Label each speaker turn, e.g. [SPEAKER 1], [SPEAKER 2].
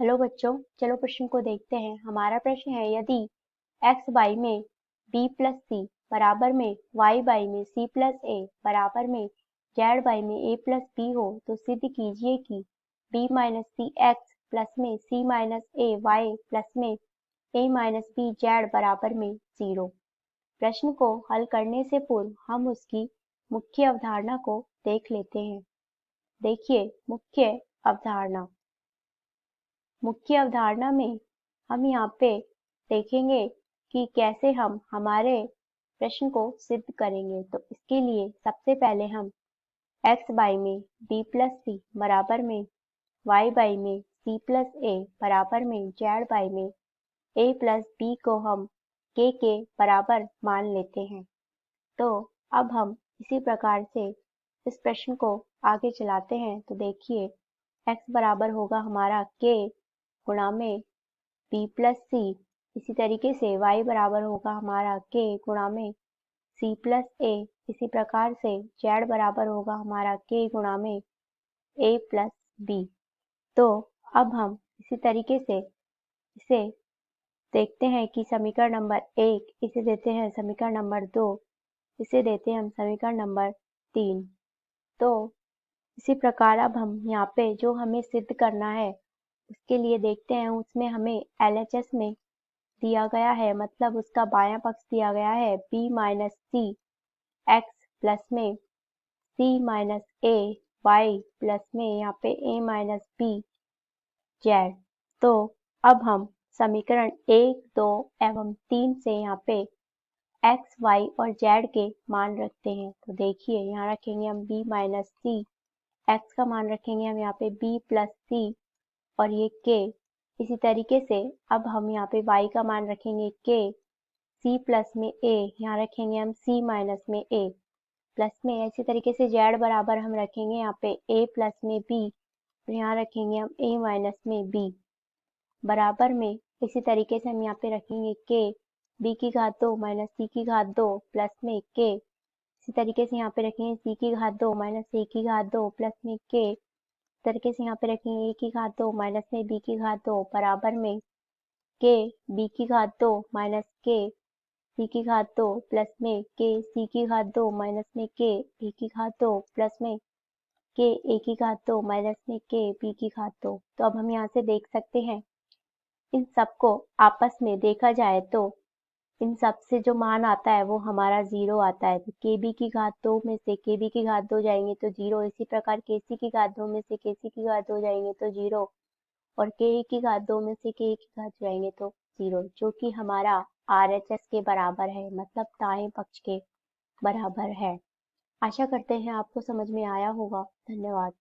[SPEAKER 1] Hello बच्चों, चलो प्रश्न को देखते हैं। हमारा प्रश्न है, यदि x y में b प्लस सी बराबर में y y में c प्लस a बराबर में z y में a प्लस b हो तो सिद्ध कीजिए कि b माइनस सी x प्लस में c minus a y plus में a माइनस b z बराबर में 0। प्रश्न को हल करने से पूर्व हम उसकी मुख्य अवधारणा को देख लेते हैं। देखिए, मुख्य अवधारणा में हम यहाँ पे देखेंगे कि कैसे हम हमारे प्रश्न को सिद्ध करेंगे। तो इसके लिए सबसे पहले हम x बाई में b प्लस सी बराबर में y बाई में c प्लस a बराबर में z बाई में a प्लस b को हम k के बराबर मान लेते हैं। तो अब हम इसी प्रकार से इस प्रश्न को आगे चलाते हैं। तो देखिए, x बराबर होगा हमारा k गुणा में b प्लस सी, इसी तरीके से y बराबर होगा हमारा k गुणा में c प्लस a, इसी प्रकार से z बराबर होगा हमारा k गुणा में a प्लस b। तो अब हम इसी तरीके से इसे देखते हैं कि समीकरण नंबर 1 इसे देते हैं समीकरण नंबर 2, इसे देते हैं हम समीकरण नंबर 3। तो इसी प्रकार अब हम यहाँ पे जो हमें सिद्ध करना है उसके लिए देखते हैं, उसमें हमें LHS में दिया गया है, मतलब उसका बायां पक्ष दिया गया है b माइनस सी एक्स प्लस में c minus a y plus में यहाँ पे a माइनस b z। तो अब हम समीकरण 1, 2 एवं 3 से यहाँ पे x, y और z के मान रखते हैं। तो देखिए, यहाँ रखेंगे हम b माइनस सी, x का मान रखेंगे हम यहाँ पे b प्लस सी और ये k। इसी तरीके से अब हम यहाँ पे y का मान रखेंगे k, c प्लस में a, यहाँ रखेंगे हम c माइनस में a प्लस में। इसी तरीके से z बराबर हम रखेंगे यहाँ पे a प्लस में b और यहाँ रखेंगे हम a माइनस में b बराबर में। इसी तरीके से हम यहाँ पे रखेंगे k b की घात 2 माइनस c की घात 2 प्लस में k। इसी तरीके से यहाँ पे रखेंगे c की घात 2 माइनस a की घात 2 प्लस में k। इस तरीके से यहाँ पे रखेंगे a की घात 2 माइनस में b की घात 2 बराबर में k b की घात 2 माइनस k c की घात 2 प्लस में k c की घात 2 माइनस में k a की घात 2 प्लस में k a की घात 2 माइनस में k b की घात 2। तो अब हम यहाँ से देख सकते हैं, इन सबको आपस में देखा जाए तो इन सब से जो मान आता है वो हमारा 0 आता है। तो kb की घात 2 में से kb की घात 2 जाएंगे तो 0। इसी प्रकार kc की घात 2 में से kc की घात 2 जाएंगे तो 0 और ka की घात 2 में से ka की घात जाएंगे तो 0, जो कि हमारा RHS के बराबर है, मतलब दाएं पक्ष के बराबर है। आशा करते हैं आपको समझ में आया होगा। धन्यवाद।